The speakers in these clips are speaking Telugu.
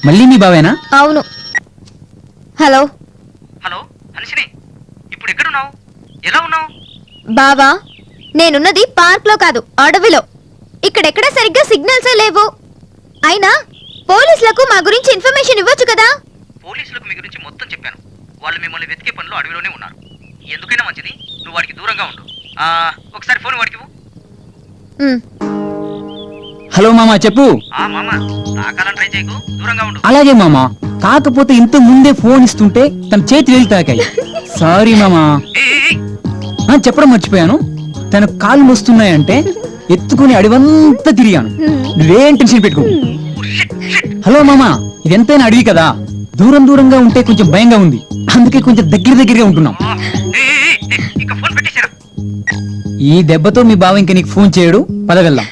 మళ్ళీ మీ బావేనా? అవును. హలో హలో హన్సిని, ఇప్పుడు ఎక్కడున్నావు? ఎలా ఉన్నావు? బావా, నేనున్నది పార్క్ లో కాదు, అడవిలో. ఇక్కడెక్కడ సరిగ్గా సిగ్నల్సే లేవు. అయినా పోలీసులకు మా గురించి ఇన్ఫర్మేషన్ ఇవ్వచ్చు కదా. పోలీసులకు మీ గురించి మొత్తం చెప్పాను. వాళ్ళు మిమ్మల్ని వెతికే పనిలో అడవిలోనే ఉన్నారు. ఎందుకైనా మంచిది నువ్వు వాడికి దూరంగా ఉండు. ఒకసారి ఫోన్ వాడికి. హలో మామా, చెప్పు. మామా, తాకాలని ట్రై చేయకు, దూరంగా ఉండు. అలాగే మామా, కాకపోతే ఇంత ముందే ఫోన్ ఇస్తుంటే తన చేతి వేలు తాకాయి. సారీ మామా. చెప్పడం మర్చిపోయాను, తన కాళ్ళు మోస్తున్నాయంటే ఎత్తుకుని అడివంతా తిరిగాను. నువ్వేం టెన్షన్ పెట్టుకో. హలో మామా, ఇది ఎంతైనా అడవి కదా, దూరం దూరంగా ఉంటే కొంచెం భయంగా ఉంది. అందుకే కొంచెం దగ్గరగా ఉంటున్నాం. ఈ దెబ్బతో మీ బావ ఇంక నీకు ఫోన్ చేయడు. పద వెళ్దాం.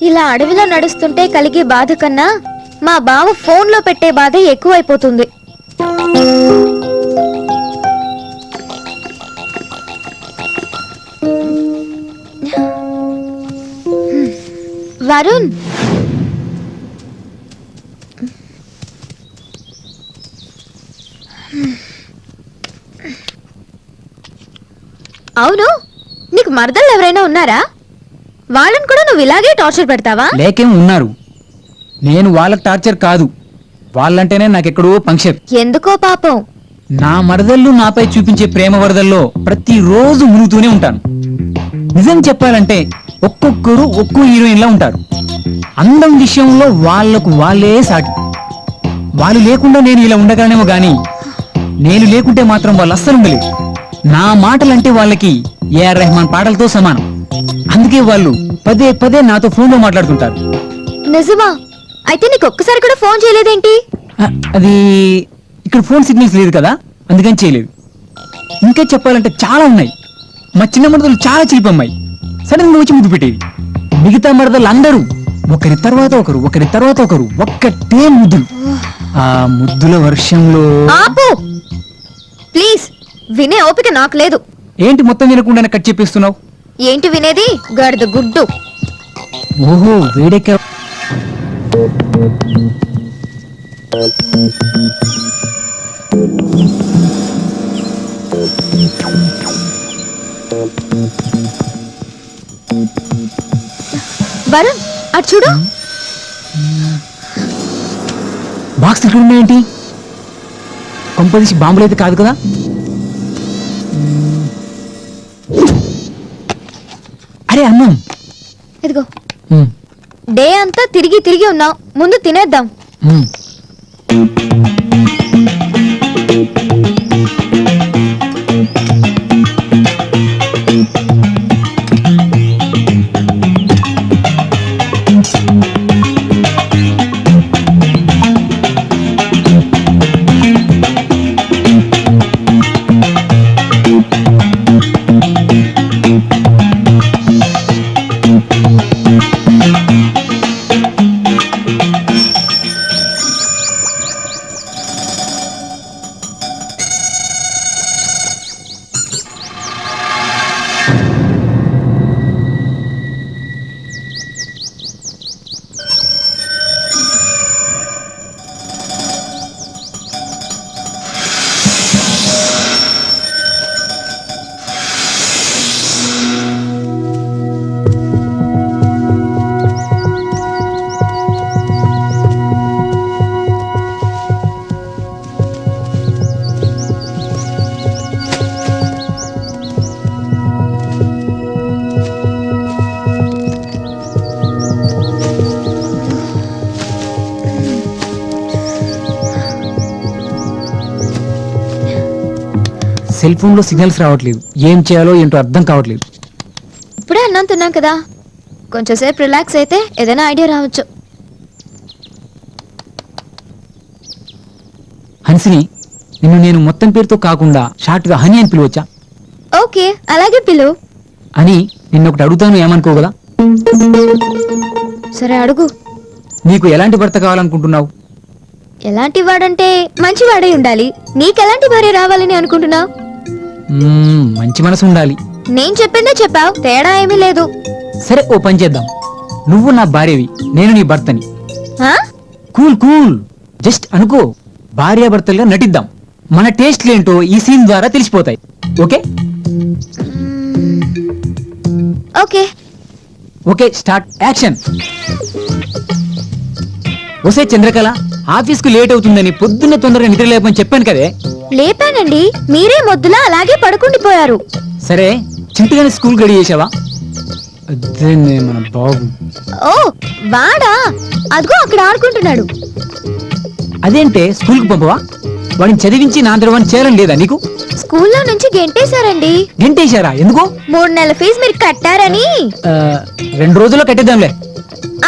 ఇలా అడవిలో నడుస్తుంటే కలిగే బాధ కన్నా మా బావ ఫోన్ లో పెట్టే బాధ ఎక్కువైపోతుంది. వరుణ్, అవును, నీకు మరదళ్ళు ఎవరైనా ఉన్నారా? వాళ్ళని కూడా నువ్వు ఇలాగే టార్చర్ పెడతావా? లేకేం ఉన్నారు. నేను వాళ్ళకి టార్చర్ కాదు, వాళ్ళంటేనే నాకెక్కడో పంక్షన్. ఎందుకో పాపం. నా మరదళ్ళు నాపై చూపించే ప్రేమ వరదల్లో ప్రతిరోజు మునుగుతూనే ఉంటాను. నిజం చెప్పాలంటే ఒక్కొక్కరు ఒక్కో హీరోయిన్ లా ఉంటారు. అందం విషయంలో వాళ్లకు వాళ్ళే సాటి. వాళ్ళు లేకుండా నేను ఇలా ఉండగలనేమో గాని, నేను లేకుంటే మాత్రం వాళ్ళు అస్సలు ఉండలేదు. నా మాటలంటే వాళ్ళకి ఏఆర్ రెహమాన్ పాటలతో సమానం. అందుకే వాళ్ళు పదే పదే నాతో ఫోన్ లో మాట్లాడుతుంటారు. నిజమా? అయితే నీకు ఒక్కసారి కూడా ఫోన్ చేయలేదేంటి? అది ఇక్కడ ఫోన్ సిగ్నల్స్ లేదు కదా, అందుకని చేయలేదు. ఇంకా చెప్పాలంటే చాలా ఉన్నాయి. మా చిన్న మరదలు చాలా చిలిపమ్మాయి, సడన్ గా వచ్చి ముద్దు పెట్టేది. మిగతా మరదలు అందరూ ఒకరి తర్వాత ఒకరు ఒక్కటే ముద్దులు. ఆ ముద్దుల వర్షంలో. ఆపు ప్లీజ్, వినే ఓపిక నాకు లేదు. ఏంటి మొత్తం వినకుండా కట్ చెప్పేస్తున్నావు? ఏంటి వినేది? గడిద గుడ్డు. ఓహో, వేడెక్క. వరుణ్, అటు చూడు. బాక్స్ ఇక్కడ ఉన్నాయేంటి? కొంపదీసి బాంబులు అయితే కాదు కదా? అరే అన్నం ఇదిగో. డే అంతా తిరిగి తిరిగి ఉన్నావు, ముందు తినేద్దాం. సెల్ ఫోన్ లో సిగ్నల్స్ రావట్లేదు. ఏం చేయాలో ఏంటో అర్థం కావట్లేదు. ఇప్పుడే అన్నం తిన్నాం కదా, కొంచెం సేపు రిలాక్స్ అయితే ఏదైనా ఐడియా రావచ్చు. హన్సిని, నిన్ను నేను మొత్తం పేరుతో కాకుండా షార్ట్ గా హనీ అని పిలవచ్చా? ఓకే, అలాగే పిలు. అని నిన్నొకటి అడుగుతాను, ఏమనుకో కదా? సరే అడుగు. నీకు ఎలాంటి భర్త కావాలనుకుంటున్నావు? ఎలాంటి వాడంటే మంచివాడై ఉండాలి. నీకెలాంటి భార్య రావాలని అనుకుంటున్నావు? మంచి మనసు ఉండాలి. నేను చెప్పిందే చెప్పావు, తేడా ఏమీ లేదు. సరే ఓ పని చేద్దాం, నువ్వు నా భార్యవి, నేను నీ భర్తని. ఆ? కూల్ కూల్, జస్ట్ అనుకో, భార్యాభర్తలుగా నటిద్దాం. మన టేస్ట్లు ఏంటో ఈ సీన్ ద్వారా తెలిసిపోతాయి. Okay okay. Okay, start action. ఒసే చంద్రకళ, ఆఫీస్కు లేట్ అవుతుందని పొద్దున్నే తొందరగా నిద్ర లేపని చెప్పాను కదే. లేపానండి, మీరే మొద్దులా అలాగే పడుకుండిపోయారు. సరే, చింతగానే స్కూల్ గడి చేసావా? అదే మన బాబు. ఓ వాడా, అదిగో అక్కడ ఆడుకుంటున్నాడు. అదేంటే స్కూల్ కు పంపవా? వాడిని చదివించి నా అందరూ చేయాలని లేదా నీకు? స్కూల్లో నుంచి గెంటేశారండి. గెంటేశారా? ఎందుకు? 3 నెలల ఫీజు మీరు కట్టారని. 2 రోజుల్లో కట్టేద్దాంలే.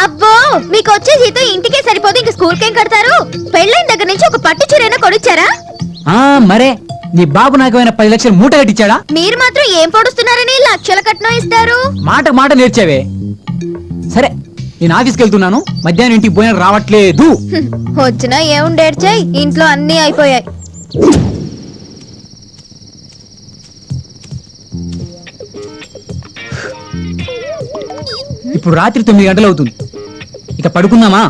అబ్బో, మీకు వచ్చే జీతం ఇంటికే సరిపోదు, ఇంక స్కూల్ కేం కడతారు? పెళ్ళైన దగ్గర నుంచి ఒక పట్టు చీరైనా కొనిచ్చారా? మరే నీ బాబు నాకేమైనా 10 లక్షలు మూట కట్టించాడా? మీరు మాత్రం ఏం పొడుస్తున్నారని లక్షల కట్నం ఇస్తారు. మాట నేర్చావే. సరే, నేను ఆఫీస్కి వెళ్తున్నాను, మధ్యాహ్నం ఇంటికి పోయిన రావట్లేదు. వచ్చినా ఏముండేడ్చాయి, ఇంట్లో అన్నీ అయిపోయాయి. ఇప్పుడు రాత్రి 9 గంటలు అవుతుంది, ఇక పడుకుందామా?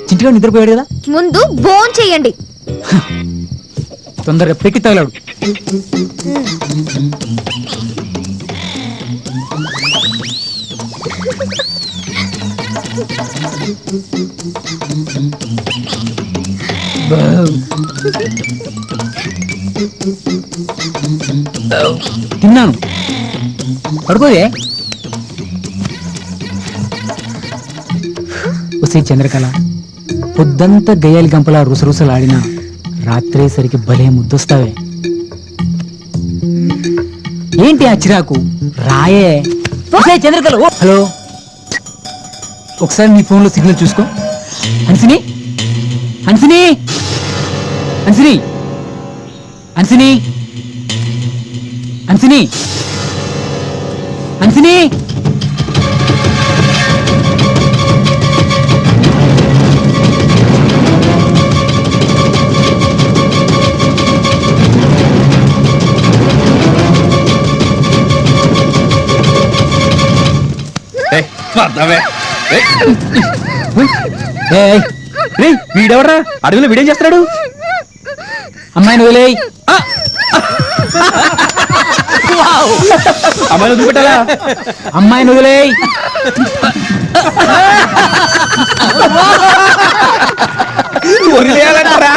చింటిగా నిద్రపోయాడు కదా, ముందు భోం చెయ్యండి. తొందరగా పెట్టి తగలాడు. తిన్నాను, పడుకోదే. ఒసే చంద్రకళ, పొద్దంతా గయ్యాలి గంపలా రుసరుసలాడినా రాత్రేసరికి భలే ముద్దొస్తావే. ఏంటి ఆ చిరాకు? రాయే. ఒసే చంద్రకళ, హలో, ఒకసారి నీ ఫోన్లో సిగ్నల్ చూసుకో. హన్సిని, హన్సిని, హన్సిని, హన్సిని, హన్సిని, హన్సిని. వీడెవరా అడవిలో వీడేం చేస్తున్నాడు? అమ్మాయిని వదిలేయ్. అమ్మాయిని వదిలిపెట్టాలా? అమ్మాయిని వదిలేయ్. వదిలేయాలంటారా?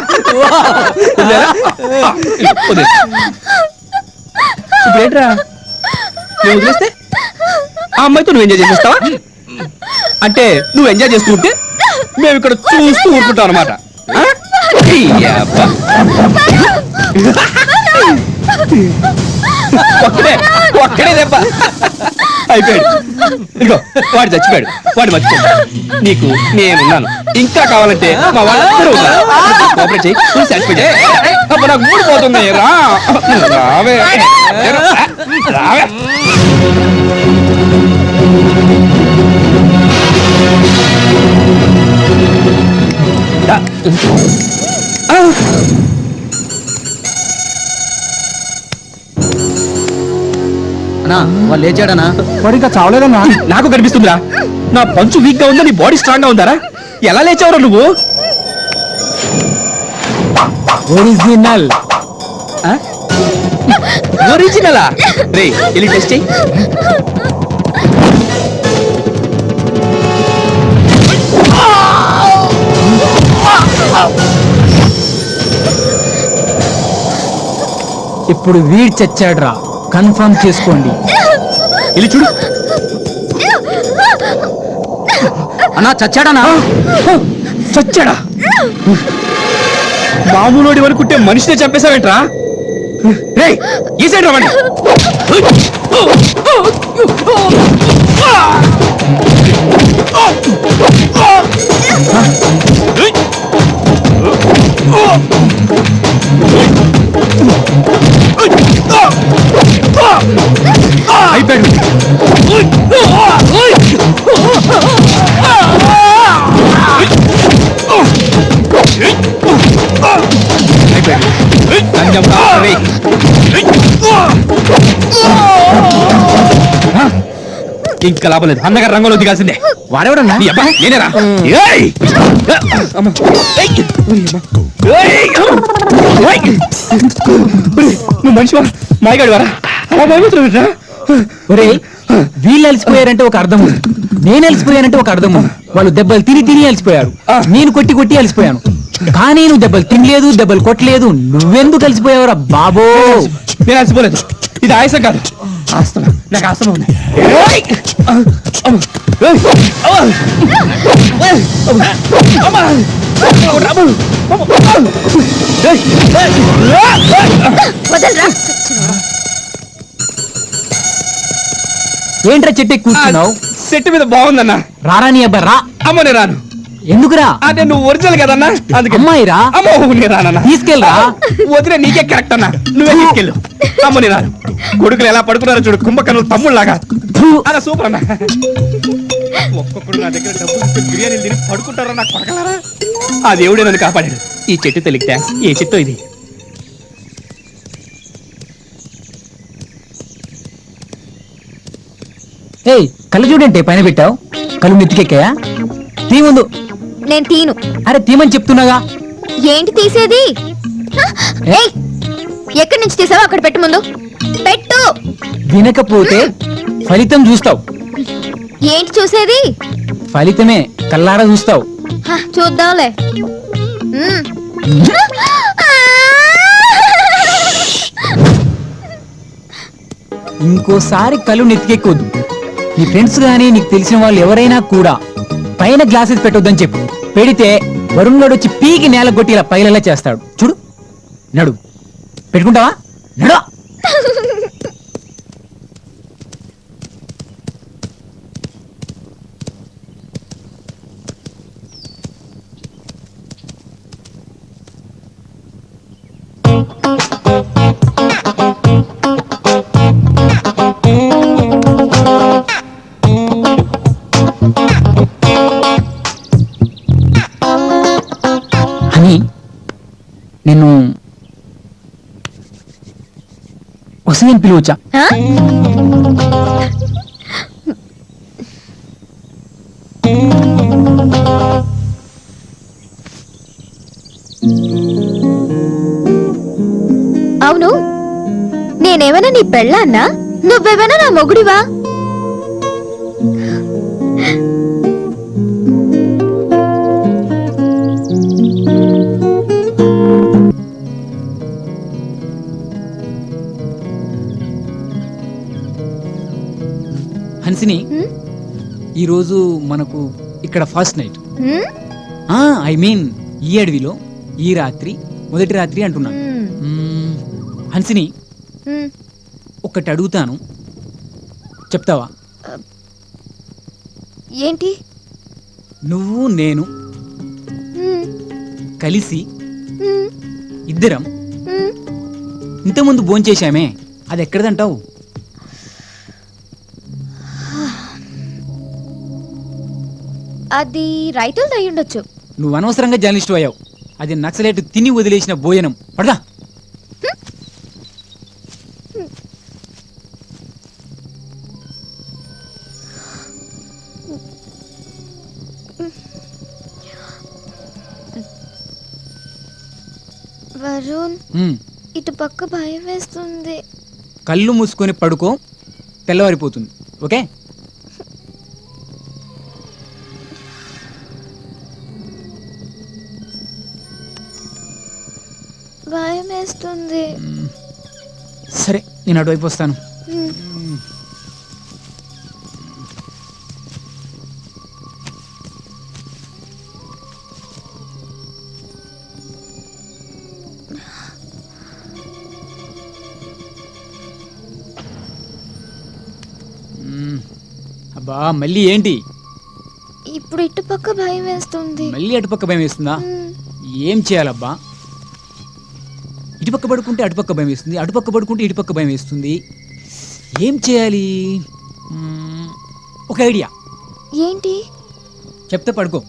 ఇప్పుడేంట్రా, నువ్వు వదిలేస్తే ఆ అమ్మాయితో నువ్వు ఎంజాయ్ చేసేస్తావా? అంటే నువ్వు ఎంజాయ్ చేస్తూ ఉంటే మేము ఇక్కడ చూస్తూ ఊరుకుంటాం అనమాట. ఒక్కడే దెబ్బ అయిపోయాడు. ఇదిగో వాడు చచ్చిపోయాడు, వాడు మర్చిపోయాడు. నీకు నేనున్నాను, ఇంకా కావాలంటే మా వాళ్ళందరూ ఉన్నారు. కోఆపరేట్ చెయ్యి, నువ్వు సాటిస్ఫై చేయి. అప్పుడు నాకు మూడు పోతుంది. రావే రావే. అన్నా, వాళ్ళు లేచాడనా? వాడు ఇంకా చావలేదన్నా. నాకు కనిపిస్తుందిరా, నా పంచు వీక్ గా ఉందా, నీ బాడీ స్ట్రాంగ్ గా ఉందారా? ఎలా లేచావురా నువ్వు? ఒరిజినల్. ఒరిజినలా? రే, వెళ్ళి టెస్ట్ చెయ్యి. ఇప్పుడు వీడ్ చచ్చాడ్రా, కన్ఫర్మ్ చేసుకోండి. వెళ్ళి చూడు. అన్నా చచ్చాడనా? చచ్చాడా? మామూలుడి వరకుంటే మనిషినే చంపేశావేంట్రా? రే, ఈ సైడ్ రావండి. అయిపోయాడు. అయిపోయాడు. ఇంకా లాభం లేదు, అన్నగారు రంగంలో దిగాల్సిందే. వాడెవడన్నా నీ అబ్బా, నేనేరా? ఏయ్! అమ్మ. ఏయ్! ఏయ్! ఏయ్! నువ్వు మనిషి మాయగాడి వారా? అలా భయపడుతున్నా. ఒరేయ్ వీళ్ళు అలసిపోయారంటే ఒక అర్థం ఉంది, నేను అలసిపోయానంటే ఒక అర్థం ఉంది. వాళ్ళు దెబ్బలు తిని అలసిపోయారు, నేను కొట్టి అలసిపోయాను. కానీ నువ్వు దెబ్బలు తినలేదు, దెబ్బలు కొట్టలేదు, నువ్వెందుకు అలసిపోయావురా బాబో? నేను అలసిపోలేదు, ఇది ఆయాసం కాదు, ఆస్తమా. నాకు ఆస్తమా ఉంది. ఏయ్! అమ్మ. ఏయ్! అమ్మ. ఏయ్! అమ్మ. అమ్మ. రాము. అమ్మ. ఏయ్! వదలరా. ఏంట్రా చెట్టు కూర్చున్నావు? సెట్ మీద బాగుందన్నా. రారా నీ అబ్బా రా. అమ్మ నేను రాను. ఎందుకురా? అదే నువ్వు ఒరిజినల్ కదన్నా, అందుకే. అమ్మాయిరా అమ్మో నేను రానన్నా. తీసుకెళ్ళరా. వదిలే, నీకే కరెక్ట్ అన్నా, నువ్వే తీసుకెళ్ళు. అమ్మ నేను రాను. కొడుకులు ఎలా పడుకున్నారో చూడు, కుంభకర్ణులు తమ్ముళ్ళలాగా. అలా సూపర్ అన్నా. ఒక్కొక్కడు నా దగ్గర డబ్బులు తీసుకొని బిర్యానీలు తిని పడుకుంటారో నాకు పడగలరా. ఆ దేవుడే నన్ను కాపాడాడు. ఈ చెట్టు తెలియక థ్యాంక్స్. ఏ చెట్టు ఇది? ఏయ్ కళ్ళు చూడంటే పైన పెట్టావు, కళ్ళు నెత్తికెక్కాయా? తీ ముందు. నేను తీను. అరే తీమని చెప్తున్నాగా. ఏంటి తీసేది? హ! ఏయ్, ఎక్కడి నుంచి తీసావో అక్కడ పెట్టు, ముందు పెట్టు. వినకపోతే ఫలితం చూస్తావు. ఏంటి చూసేది? ఫలితమే కల్లారా చూస్తావు. హ, చూద్దాంలే. మ్మ్. ఇంకోసారి కళ్ళు నెత్తికెక్కొద్దు. నీ ఫ్రెండ్స్ గానీ నీకు తెలిసిన వాళ్ళు ఎవరైనా కూడా పైన గ్లాసెస్ పెట్టొద్దని చెప్పు. పెడితే వరుణ్ గడు వచ్చి పీకి నేల కొట్టి ఇలా పైలలా చేస్తాడు. చూడు, నడు. పెట్టుకుంటావా? నడు. అని నిన్ను వసని పిలువచ్చా? హ? అవును, నేనేమైనా నీ పెళ్ళాన్నా? నువ్వేమైనా నా మొగుడివా? హన్సిని, హ్మ్? ఈరోజు మనకు ఇక్కడ ఫస్ట్ నైట్. హ్మ్? ఐ మీన్ ఈ అడవిలో ఈ రాత్రి మొదటి రాత్రి అంటున్నాను. హ్మ్. హన్సిని, హ్మ్. ఒకటి అడుగుతాను, చెప్తావా? ఏంటి? నువ్వు నేను హ్మ్. కలిసి హ్మ్. ఇద్దరం హ్మ్. ఇంతకుముందు భోంచేశామే, అది ఎక్కడదంటావు? అది రైతులది అయ్యుండొచ్చు. నువ్వు అనవసరంగా జర్నలిస్ట్ అయ్యావు. అది నక్సలైట్ తిని వదిలేసిన భోజనం. పడదా. వరుణ్, ఉమ్, ఇటు పక్క భయం వేస్తుంది. కళ్ళు మూసుకొని పడుకో, తెల్లవారిపోతుంది. ఓకే? భయం వేస్తుంది. సరే, నేను అటువైపు వస్తాను. హ్మ్. అబ్బా, మళ్ళీ ఏంటి? ఇప్పుడు ఇటు పక్క భయం వేస్తుంది. మళ్ళీ అటుపక్క భయం వేస్తుందా? హ్మ్. ఏం చేయాలబ్బా? ఇటుపక్క పడుకుంటే అటుపక్క భయం వేస్తుంది, అటుపక్క పడుకుంటే ఇటుపక్క భయం వేస్తుంది. ఏం చేయాలి? ఒక ఐడియా ఏంటి? చెప్తే పడుకో.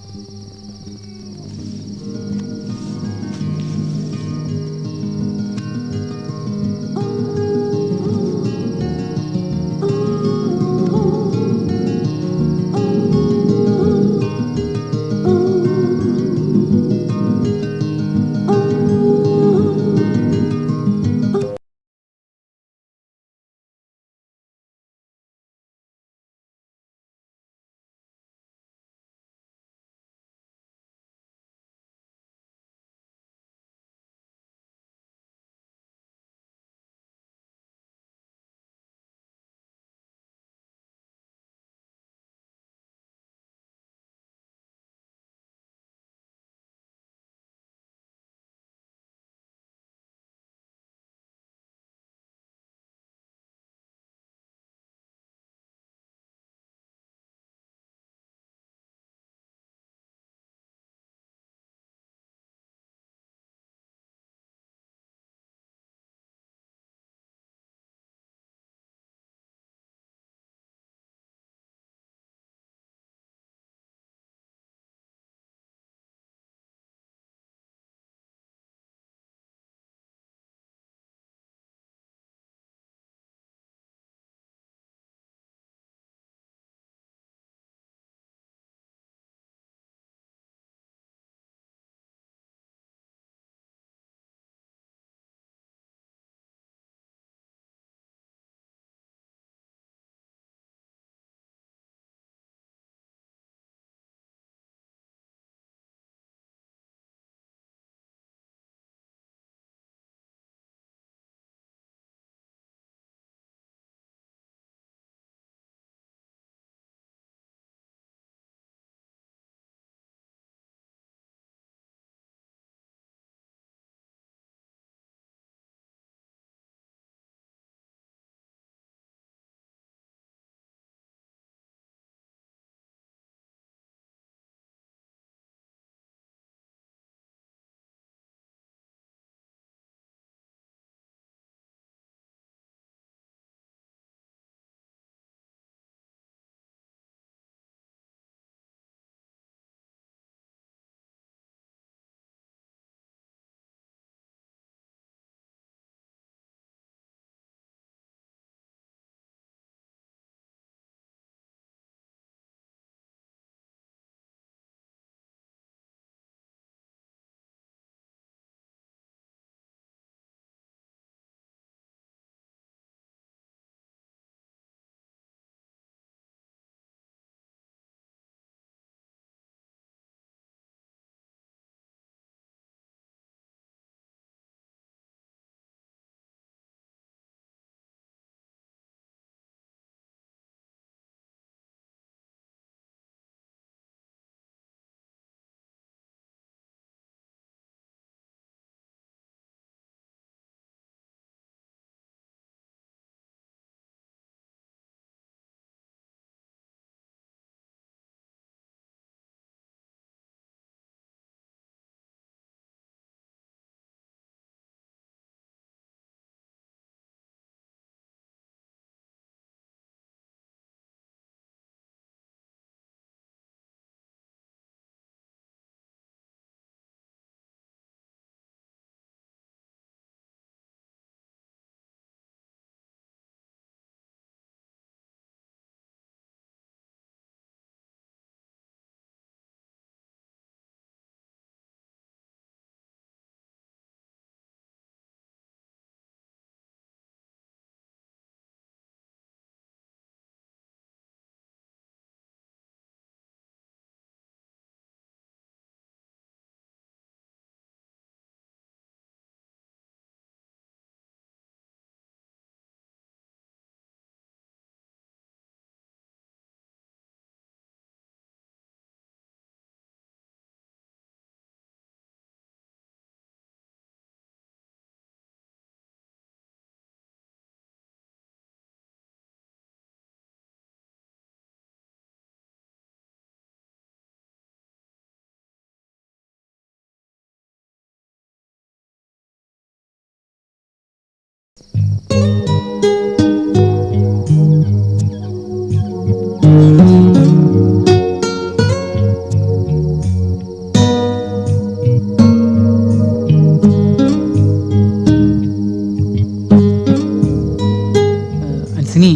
అన్సిని,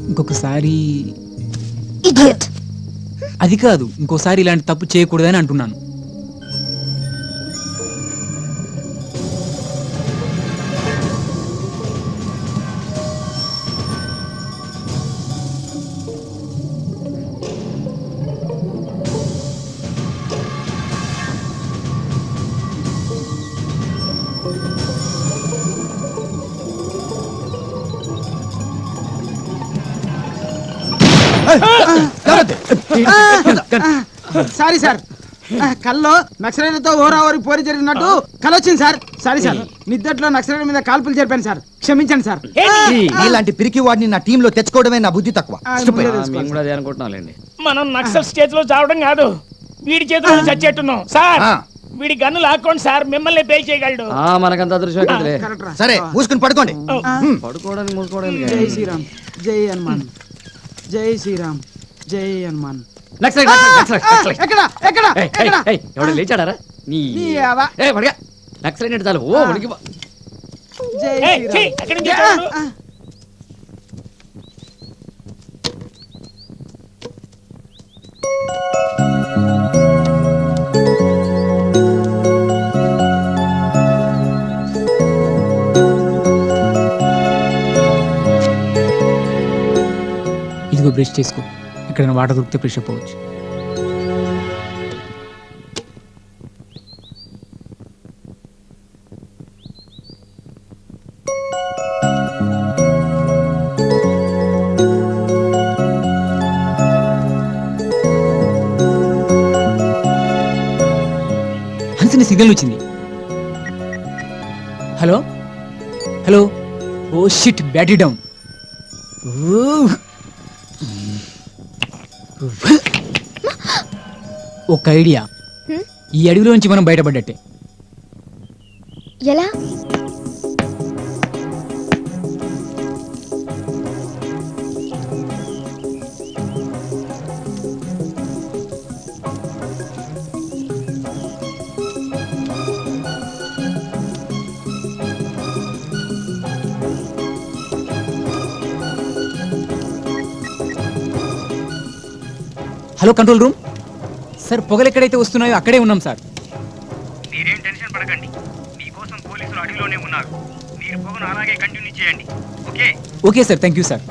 ఇంకొకసారి Idiot. అది కాదు, ఇంకోసారి ఇలాంటి తప్పు చేయకూడదని అంటున్నాను. సారీ సార్, కల్లో నక్సలైట్లతో ఓరావరి పోరి జరిగినట్టు కల వచ్చింది సార్. సారీ సార్, నిద్దట్లో నక్సలైట్ మీద కాల్పులు జరిపాను సార్, క్షమించండి సార్. ఇలాంటి పిరికి వాడిని నా టీంలో తెచ్చుకోవడమే నా బుద్ధి తక్కువ. ముందే తెలుసుకోవాలి సార్. అనుకుంటున్నాంలేండి. మనం నక్సల్స్ చేతిలో చావడం కాదు, వీడి చేతిలో చచ్చేట్టున్నాం సార్. ఆ. వీడి గన్ను లాక్కోండి సార్, మిమ్మల్ని పేల్ చేయగలడు. మనకంత అదృష్టం కదలే. కరెక్ట్ రా. సరే మూసుకుని పడుకోండి. పడుకోవడానికి మూసుకోవడానికి జై శ్రీరామ్, జై హనుమాన్, జై శ్రీరామ్, జై హనుమాన్. ఎక్కడ ఎక్కడ ఎక్కడ? ఎవడ లేచాడారా నీ నీ అవ్వ. నక్సలైట్ చాలు. ఓ ఉనికి జై ఏయ్, ఛీ, శ్రీరామ్. ఎక్కడి నుంచి వచ్చావు? ఇదిగో బ్రష్ చేసుకో, ఇక్కడ వాటర్ దొరికితే ఫ్రెష్ అప్ అవ్వచ్చు. హన్సిని సిగ్నల్ వచ్చింది. Hello hello, oh shit, battery down. ఒక ఐడియా, హ్మ్? ఈ అడవిలోంచి మనం బయటపడ్డట్టే. ఎలా? హలో కంట్రోల్ రూమ్ సార్, పొగలు ఎక్కడైతే వస్తున్నాయో అక్కడే ఉన్నాం సార్. మీరేం టెన్షన్ పడకండి, మీకోసం పోలీసులు అడవిలోనే ఉన్నారు. మీరు పొగను అలాగే కంటిన్యూ చేయండి. Okay? Okay sir, thank you sir.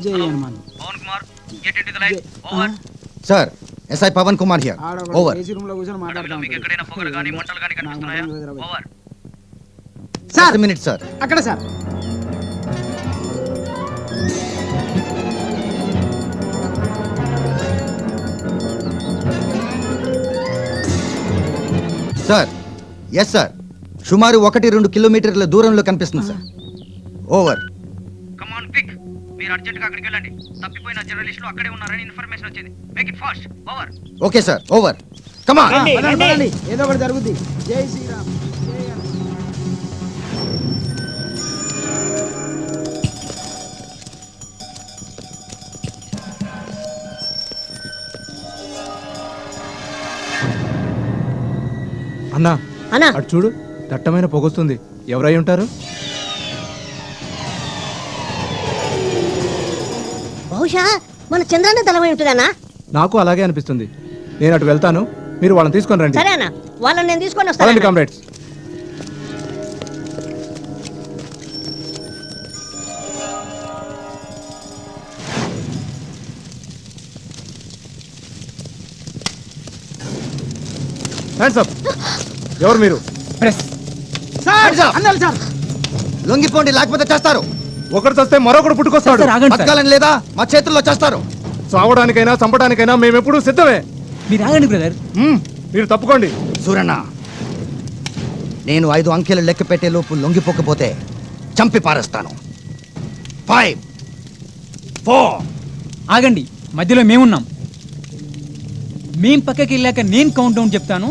జై Hanuman. Pavan Kumar, get into the line. Over. Sir, SI Pavan Kumar here. ఆడొకడు ఓవర్. ఏసీ రూమ్ లో కూర్చొని అడవిలో మాట్లాడుతూ మీకు ఉంటాడు. ఎక్కడైనా పొగలు కానీ మంటలు కానీ కనిపిస్తున్నాయా? ఓవర్. Sir minute sir. అక్కడ సార్. సార్, ఎస్ సార్, సుమారు 1-2 కిలోమీటర్ల దూరంలో కనిపిస్తుంది sir. Over. Come on quick, మీరు అర్జెంట్ గా అక్కడికి వెళ్ళండి. తప్పిపోయిన జర్నలిస్టులు అక్కడే ఉన్నారని ఇన్ఫర్మేషన్ వచ్చింది. Make it fast. Over. Okay sir, over. Come on. రండి, పదండి, రండి. పదండి. ఏదో ఒకటి జరుగుద్ది. జై శ్రీరామ్, జై హనుమాన్. అన్నా అన్నా అటు చూడు, దట్టమైన పొగొస్తుంది. ఎవరై ఉంటారు? బహుశా మన చంద్రాన్ని తలమై ఉంటుందన్నా. నాకు అలాగే అనిపిస్తుంది. నేను అటు వెళ్తాను, మీరు వాళ్ళని తీసుకొని రండి. సరే అన్న, వాళ్ళని నేను తీసుకొని పదండి వస్తాను. కామ్రేడ్స్. Hands up. ఎవరు మీరు? ప్రెస్. Sir Hands up. అన్నాడు సార్. లొంగిపోండి, లేకపోతే చేస్తారు. ఒకరు చస్తే మరొకడు పుట్టుకొస్తాడు. సార్, ఆగండి సార్. బతకాలని లేదా? మా చేతుల్లో చేస్తారు. చావడానికైనా చంపడానికైనా మేమెప్పుడు సిద్ధమే. మీరు ఆగండి బ్రదర్. మీరు తప్పుకోండి. సూరన్న, నేను 5 అంకెలు లెక్క పెట్టే లోపు లొంగిపోకపోతే చంపి పారేస్తాను. 5 4 ఆగండి, మధ్యలో మేమున్నాం. మేం పక్కకి వెళ్ళాక నేను కౌంట్ డౌన్ చెప్తాను,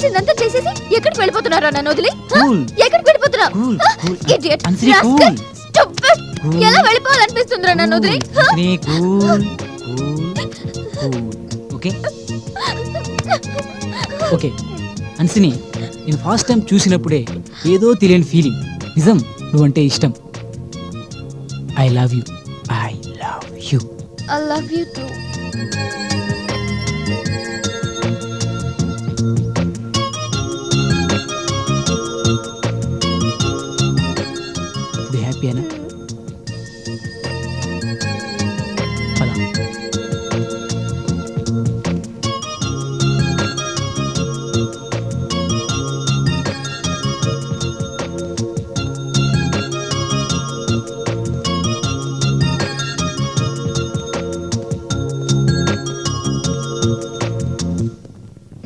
చేయాల్సిందంతా చేసేసి ఎక్కడికి వెళ్ళిపోతున్నారా నన్ను వదిలి హ? Cool. ఎక్కడికి వెళ్ళిపోతున్నావు Cool, cool. Idiot, Answer, rascal, cool. stupid. Cool. ఎలా వెళ్ళిపోవాలనిపిస్తుందిరా నన్ను వదిలి హ? అన్సిని కూల్ ఓకే ఓకే అన్సిని నేను ఫస్ట్ టైం చూసినప్పుడే ఏదో తెలియని ఫీలింగ్ నిజం నువ్వంటే ఇష్టం I love you I love you I love you too. ఇప్పుడు హ్యాపీయేనా పద.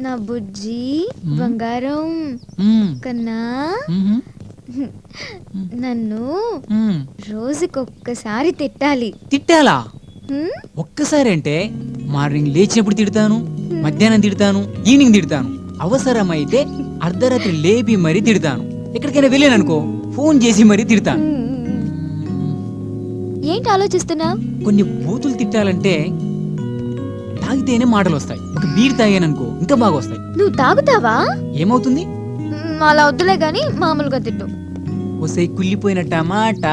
నా బుజ్జి బంగారం మ్మ్. కన్నా మ్మ్. నన్ను మ్మ్. రోజుకొక్కసారి తిట్టాలి తిట్టాలా హ్మ్? ఒక్కసారి అంటే మార్నింగ్ లేచినప్పుడు తిడతాను మధ్యాహ్నం తిడతాను ఈవినింగ్ తిడతాను అవసరమైతే అర్ధరాత్రి లేపి మరీ తిడతాను ఎక్కడికైనా వెళ్ళాననుకో ఫోన్ చేసి మరీ తిడతాను ఏంటి ఆలోచిస్తున్నా కొన్ని బూతులు తిట్టాలంటే తాగితేనే మాటలు వస్తాయి ఒక బీర్ తాగాననుకో ఇంకా బాగా వస్తాయి నువ్వు తాగుతావా ఏమవుతుంది అలా వద్దులే గాని మామూలుగా తిట్టు వస్తాయి కుళ్ళిపోయిన టమాటా